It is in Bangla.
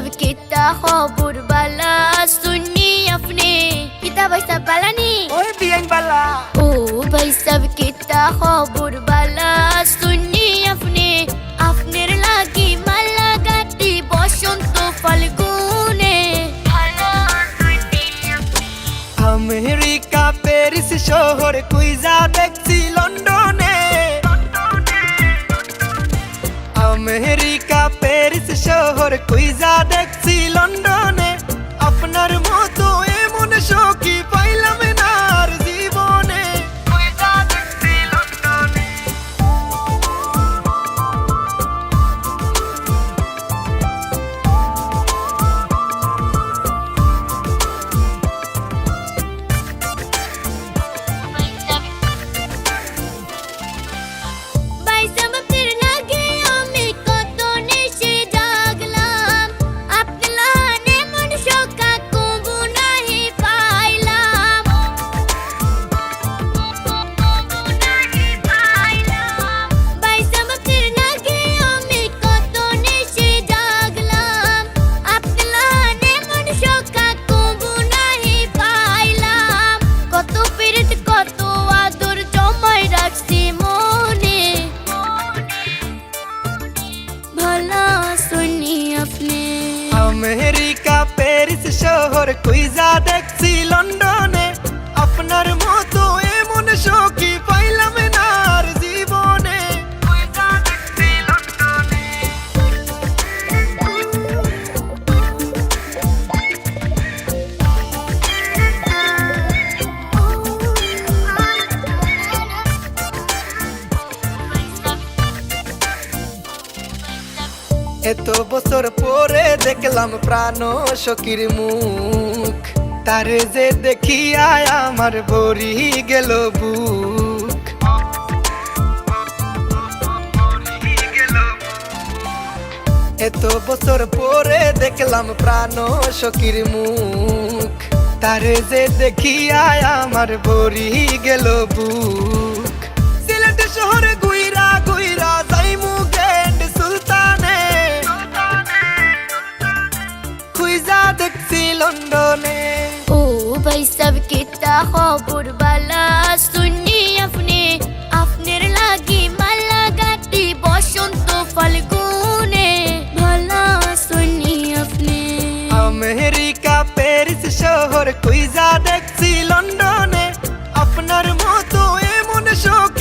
सब किता खबर बाला सुन्नी अपने किता भाई सब बाला नी ओए बियन बाला ओ भाई सब किता खबर बाला सुन्नी अपने आपनेर लागी माला गाती बसंत फाल्गुने আমেরিকা প্যারিস শহর কুইজা দেখছি লন্ডনে আমেরিকা প্যারিস শহর কুইজা দেখছি লন্ডনে আপনার মতো এমন সখী পাইলাম না আর জীবনে কুইজা দেখছি লন্ডনে আমেরিকা প্যারিস শহর কুইজা দেখছি লন্ডনে আপনার মতো এমন সখী পাইলাম না আর জীবনে কুইজা দেখছি লন্ডনে এত বছর পরে দেখলাম প্রাণ সখীর মুখ তারে যে দেখিয়া আমার ভরি গেল বুক এত বছর পরে দেখলাম প্রাণ সখীর মুখ তারে যে দেখিয়া আমার ভরি গেল বুক সিলেট শহরে গুইরা গুইরা যাইমু গেন্ড সুলতানে কুইজা দেখছি লন্ডনে ओ भाई सब किता खबर बाला सुन्नी अपने आपनेर लागी माला गाती बसंत फाल्गुने भला सुन्नी अपने আমেরিকা প্যারিস শহর কুইজা দেখছি লন্ডনে আপনার মতো এমন সখী